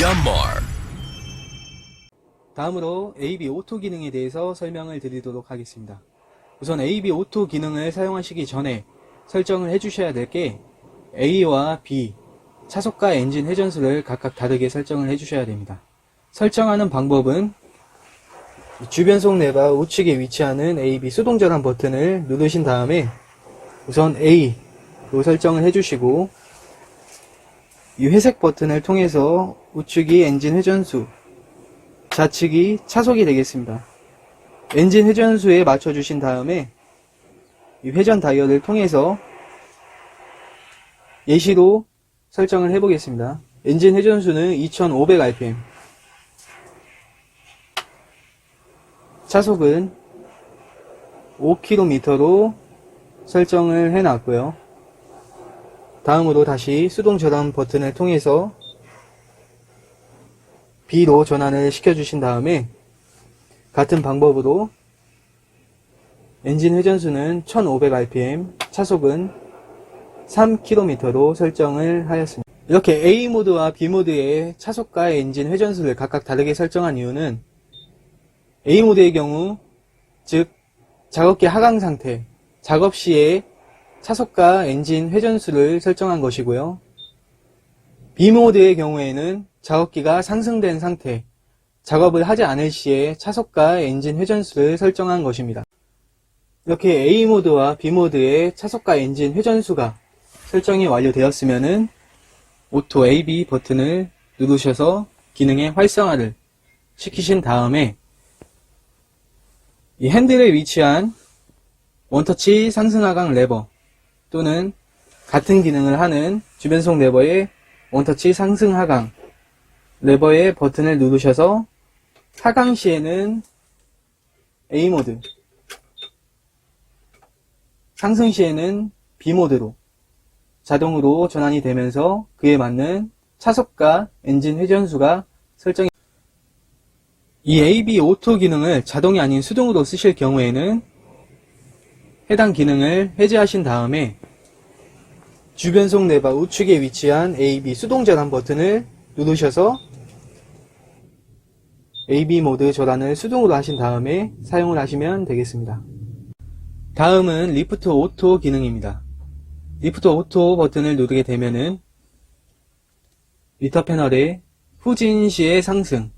Myanmar. 다음으로 AB 오토 기능에 대해서 설명을 드리도록 하겠습니다. 우선 AB 오토 기능을 사용하시기 전에 설정을 해주셔야 될 게 A와 B, 차속과 엔진 회전수를 각각 다르게 설정을 해주셔야 됩니다. 설정하는 방법은 주변속 레바 우측에 위치하는 AB 수동 전환 버튼을 누르신 다음에 우선 A로 설정을 해주시고 이 회색 버튼을 통해서 우측이 엔진 회전수, 좌측이 차속이 되겠습니다. 엔진 회전수에 맞춰주신 다음에 이 회전 다이얼을 통해서 예시로 설정을 해보겠습니다. 엔진 회전수는 2500rpm, 차속은 5km로 설정을 해놨고요. 다음으로 다시 수동 전환 버튼을 통해서 B로 전환을 시켜주신 다음에 같은 방법으로 엔진 회전수는 1500rpm, 차속은 3km로 설정을 하였습니다. 이렇게 A 모드와 B 모드의 차속과 엔진 회전수를 각각 다르게 설정한 이유는 A 모드의 경우, 즉 작업기 하강 상태, 작업 시에 차속과 엔진 회전수를 설정한 것이고요. B 모드의 경우에는 작업기가 상승된 상태, 작업을 하지 않을 시에 차속과 엔진 회전수를 설정한 것입니다. 이렇게 A 모드와 B 모드의 차속과 엔진 회전수가 설정이 완료되었으면은 오토 AB 버튼을 누르셔서 기능의 활성화를 시키신 다음에 이 핸들에 위치한 원터치 상승 하강 레버 또는 같은 기능을 하는 주변속 레버의 원터치 상승 하강 레버의 버튼을 누르셔서 하강 시에는 A 모드, 상승 시에는 B 모드로 자동으로 전환이 되면서 그에 맞는 차속과 엔진 회전수가 설정이. 이 AB 오토 기능을 자동이 아닌 수동으로 쓰실 경우에는 해당 기능을 해제하신 다음에 주변속 레버 우측에 위치한 AB 수동 전환 버튼을 누르셔서 AB 모드 전환을 수동으로 하신 다음에 사용을 하시면 되겠습니다. 다음은 리프트 오토 기능입니다. 리프트 오토 버튼을 누르게 되면은 리터 패널에 후진 시의 상승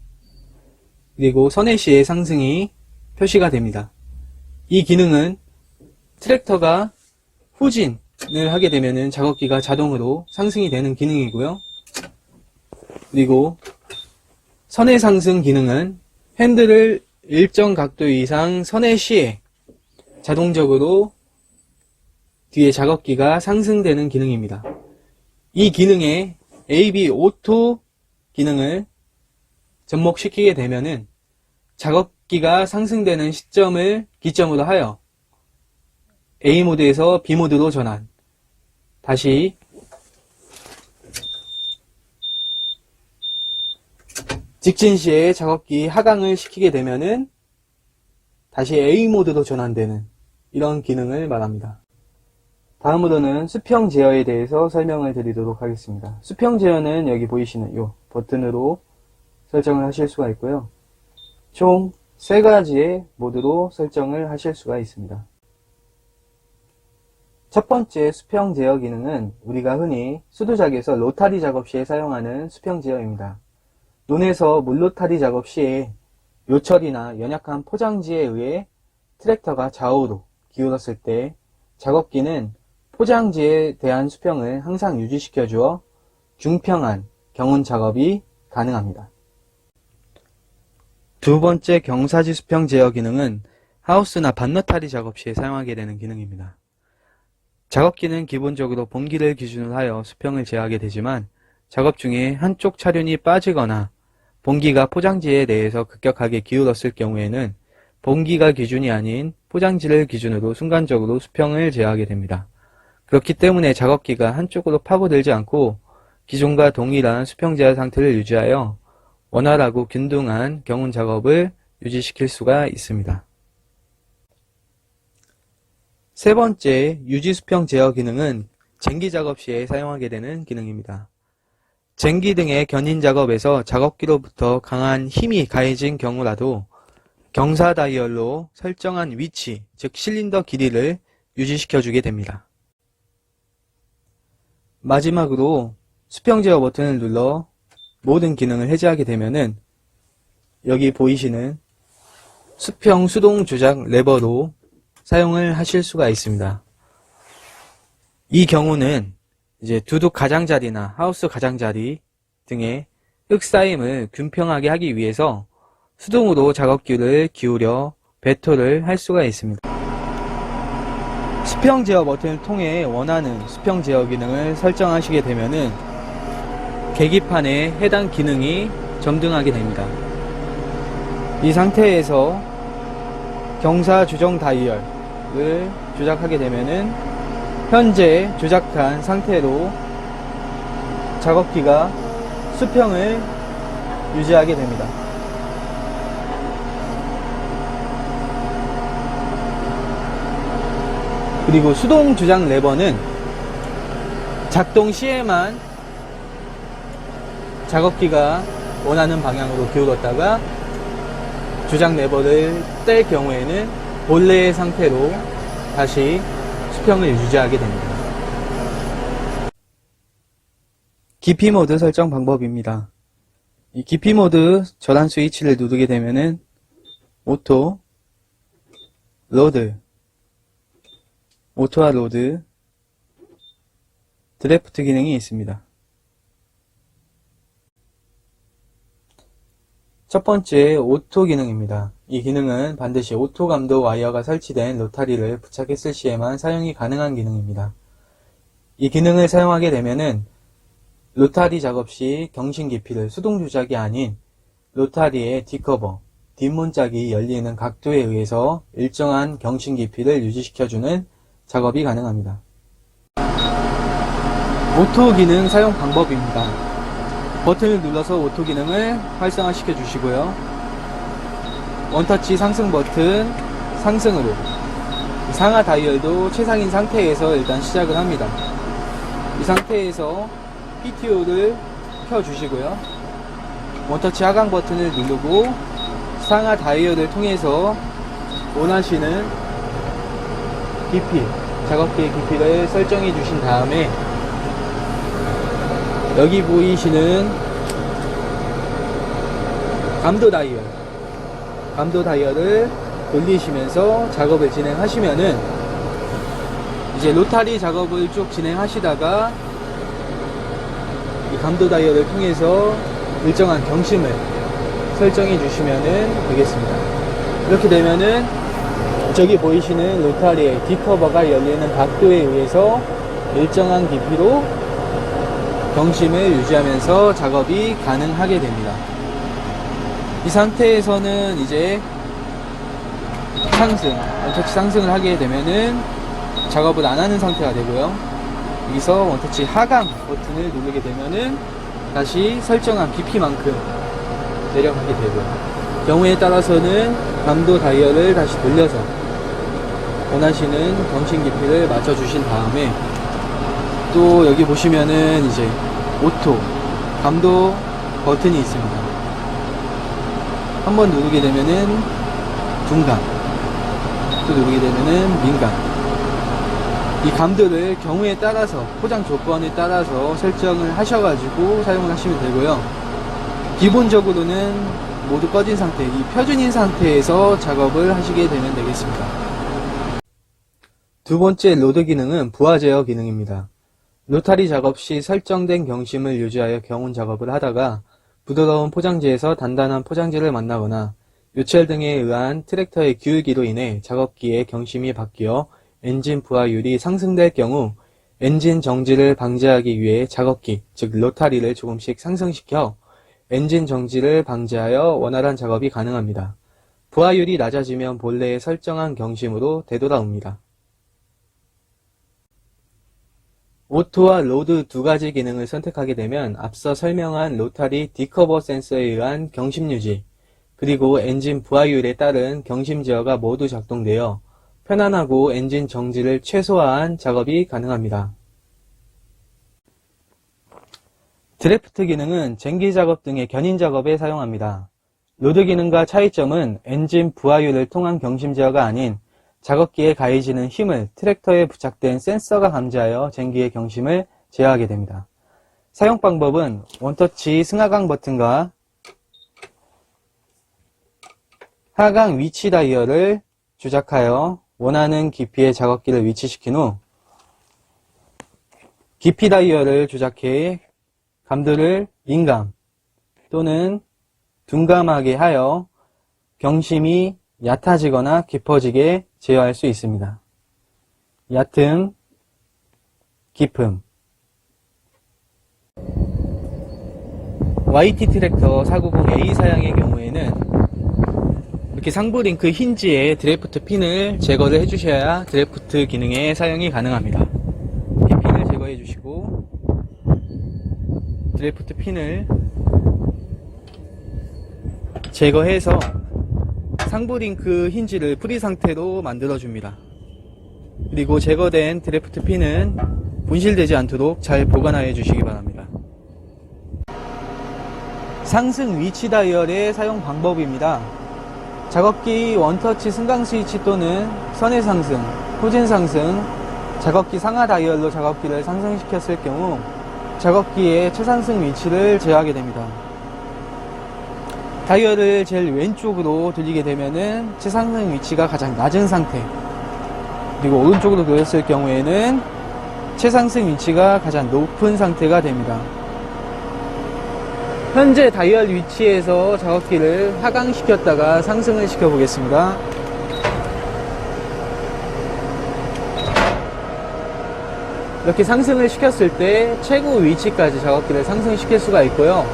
그리고 선회 시의 상승이 표시가 됩니다. 이 기능은 트랙터가 후진을 하게 되면은 작업기가 자동으로 상승이 되는 기능이고요. 그리고 선회 상승 기능은 핸들을 일정 각도 이상 선회 시에 자동적으로 뒤에 작업기가 상승되는 기능입니다. 이 기능에 AB 오토 기능을 접목시키게 되면은 작업기가 상승되는 시점을 기점으로 하여 A 모드에서 B 모드로 전환, 다시 직진 시에 작업기 하강을 시키게 되면은 다시 A 모드로 전환되는 이런 기능을 말합니다. 다음으로는 수평 제어에 대해서 설명을 드리도록 하겠습니다. 수평 제어는 여기 보이시는 이 버튼으로 설정을 하실 수가 있고요. 총 3가지의 모드로 설정을 하실 수가 있습니다. 첫 번째 수평 제어 기능은 우리가 흔히 수두작에서 로타리 작업 시에 사용하는 수평 제어입니다. 논에서 물로타리 작업 시에 요철이나 연약한 포장지에 의해 트랙터가 좌우로 기울었을 때 작업기는 포장지에 대한 수평을 항상 유지시켜 주어 중평한 경운 작업이 가능합니다. 두 번째 경사지 수평 제어 기능은 하우스나 반너타리 작업 시에 사용하게 되는 기능입니다. 작업기는 기본적으로 봉기를 기준으로 하여 수평을 제어하게 되지만 작업 중에 한쪽 차륜이 빠지거나 봉기가 포장지에 대해서 급격하게 기울었을 경우에는 봉기가 기준이 아닌 포장지를 기준으로 순간적으로 수평을 제어하게 됩니다. 그렇기 때문에 작업기가 한쪽으로 파고들지 않고 기존과 동일한 수평 제어 상태를 유지하여 원활하고 균등한 경운 작업을 유지시킬 수가 있습니다. 세 번째 유지 수평 제어 기능은 쟁기 작업 시에 사용하게 되는 기능입니다. 쟁기 등의 견인 작업에서 작업기로부터 강한 힘이 가해진 경우라도 경사 다이얼로 설정한 위치, 즉 실린더 길이를 유지시켜주게 됩니다. 마지막으로 수평 제어 버튼을 눌러 모든 기능을 해제하게 되면은 여기 보이시는 수평 수동 조작 레버로 사용을 하실 수가 있습니다. 이 경우는 이제 두둑 가장자리나 하우스 가장자리 등의 흙 쌓임을 균평하게 하기 위해서 수동으로 작업기를 기울여 배토를 할 수가 있습니다. 수평 제어 버튼을 통해 원하는 수평 제어 기능을 설정하시게 되면은 계기판에 해당 기능이 점등하게 됩니다. 이 상태에서 경사 조정 다이얼을 조작하게 되면은 현재 조작한 상태로 작업기가 수평을 유지하게 됩니다. 그리고 수동 조작 레버는 작동 시에만 작업기가 원하는 방향으로 기울었다가 조작 레버를 뗄 경우에는 본래의 상태로 다시 수평을 유지하게 됩니다. 깊이 모드 설정 방법입니다. 이 깊이 모드 전환 스위치를 누르게 되면은 오토, 로드, 오토와 로드, 드래프트 기능이 있습니다. 첫 번째 오토 기능입니다. 이 기능은 반드시 오토 감도 와이어가 설치된 로타리를 부착했을 시에만 사용이 가능한 기능입니다. 이 기능을 사용하게 되면은 로타리 작업 시 경신 깊이를 수동 조작이 아닌 로타리의 뒷커버, 뒷문짝이 열리는 각도에 의해서 일정한 경신 깊이를 유지시켜주는 작업이 가능합니다. 오토 기능 사용 방법입니다. 버튼을 눌러서 오토 기능을 활성화시켜 주시고요. 원터치 상승 버튼 상승으로 상하 다이얼도 최상인 상태에서 일단 시작을 합니다. 이 상태에서 PTO를 켜 주시고요. 원터치 하강 버튼을 누르고 상하 다이얼을 통해서 원하시는 깊이, 작업기의 깊이를 설정해 주신 다음에 여기 보이시는 감도 다이얼을 돌리시면서 작업을 진행하시면은 이제 로타리 작업을 쭉 진행하시다가 이 감도 다이얼을 통해서 일정한 경심을 설정해 주시면은 되겠습니다. 이렇게 되면은 저기 보이시는 로타리의 뒷커버가 열리는 각도에 의해서 일정한 깊이로 경심을 유지하면서 작업이 가능하게 됩니다. 이 상태에서는 이제 원터치 상승을 하게 되면은 작업을 안 하는 상태가 되고요. 여기서 원터치 하강 버튼을 누르게 되면은 다시 설정한 깊이만큼 내려가게 되고요. 경우에 따라서는 감도 다이얼을 다시 돌려서 원하시는 경신 깊이를 맞춰주신 다음에 또 여기 보시면은 이제 오토 감도 버튼이 있습니다. 한번 누르게 되면은 둔감, 또 누르게 되면은 민감. 이 감도를 경우에 따라서 포장 조건에 따라서 설정을 하셔가지고 사용을 하시면 되고요. 기본적으로는 모두 꺼진 상태, 이 표준인 상태에서 작업을 하시게 되면 되겠습니다. 두 번째 로드 기능은 부하 제어 기능입니다. 로타리 작업 시 설정된 경심을 유지하여 경운 작업을 하다가 부드러운 포장지에서 단단한 포장지를 만나거나 요철 등에 의한 트랙터의 기울기로 인해 작업기의 경심이 바뀌어 엔진 부하율이 상승될 경우 엔진 정지를 방지하기 위해 작업기, 즉 로타리를 조금씩 상승시켜 엔진 정지를 방지하여 원활한 작업이 가능합니다. 부하율이 낮아지면 본래의 설정한 경심으로 되돌아옵니다. 오토와 로드 두 가지 기능을 선택하게 되면 앞서 설명한 로타리 디커버 센서에 의한 경심 유지, 그리고 엔진 부하율에 따른 경심 제어가 모두 작동되어 편안하고 엔진 정지를 최소화한 작업이 가능합니다. 드래프트 기능은 쟁기 작업 등의 견인 작업에 사용합니다. 로드 기능과 차이점은 엔진 부하율을 통한 경심 제어가 아닌 작업기에 가해지는 힘을 트랙터에 부착된 센서가 감지하여 쟁기의 경심을 제어하게 됩니다. 사용 방법은 원터치 승하강 버튼과 하강 위치 다이얼을 조작하여 원하는 깊이의 작업기를 위치시킨 후 깊이 다이얼을 조작해 감도를 민감 또는 둔감하게 하여 경심이 얕아지거나 깊어지게 제어할 수 있습니다. 얕음, 깊음. YT 트랙터 490A 사양의 경우에는 이렇게 상부 링크 힌지에 드래프트 핀을 제거를 해주셔야 드래프트 기능의 사용이 가능합니다. 이렇게 핀을 제거해 주시고 드래프트 핀을 제거해서 상부 링크 힌지를 프리 상태로 만들어 줍니다. 그리고 제거된 드래프트 핀은 분실되지 않도록 잘 보관하여 주시기 바랍니다. 상승 위치 다이얼의 사용 방법입니다. 작업기 원터치 승강 스위치 또는 선의 상승, 후진 상승, 작업기 상하 다이얼로 작업기를 상승시켰을 경우 작업기의 최상승 위치를 제어하게 됩니다. 다이얼을 제일 왼쪽으로 돌리게 되면은 최상승 위치가 가장 낮은 상태, 그리고 오른쪽으로 돌렸을 경우에는 최상승 위치가 가장 높은 상태가 됩니다. 현재 다이얼 위치에서 작업기를 하강시켰다가 상승을 시켜 보겠습니다. 이렇게 상승을 시켰을 때 최고 위치까지 작업기를 상승시킬 수가 있고요.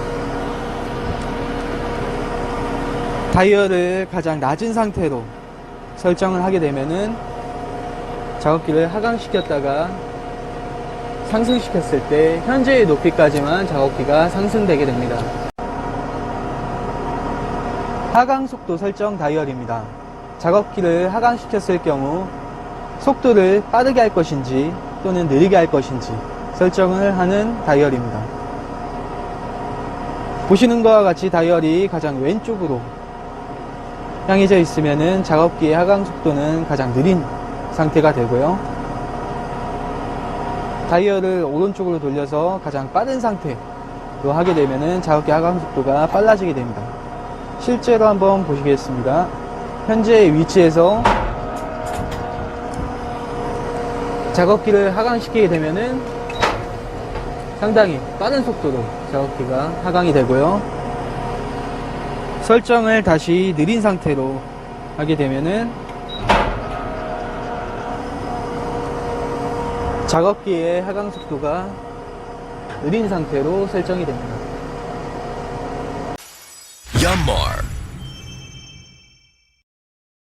다이얼을 가장 낮은 상태로 설정을 하게 되면은 작업기를 하강시켰다가 상승시켰을 때 현재의 높이까지만 작업기가 상승되게 됩니다. 하강 속도 설정 다이얼입니다. 작업기를 하강시켰을 경우 속도를 빠르게 할 것인지 또는 느리게 할 것인지 설정을 하는 다이얼입니다. 보시는 것과 같이 다이얼이 가장 왼쪽으로 향해져 있으면은 작업기의 하강 속도는 가장 느린 상태가 되고요. 다이얼을 오른쪽으로 돌려서 가장 빠른 상태로 하게 되면은 작업기 하강 속도가 빨라지게 됩니다. 실제로 한번 보시겠습니다. 현재 위치에서 작업기를 하강시키게 되면은 상당히 빠른 속도로 작업기가 하강이 되고요. 설정을 다시 느린 상태로 하게 되면은 작업기의 하강 속도가 느린 상태로 설정이 됩니다. Yanmar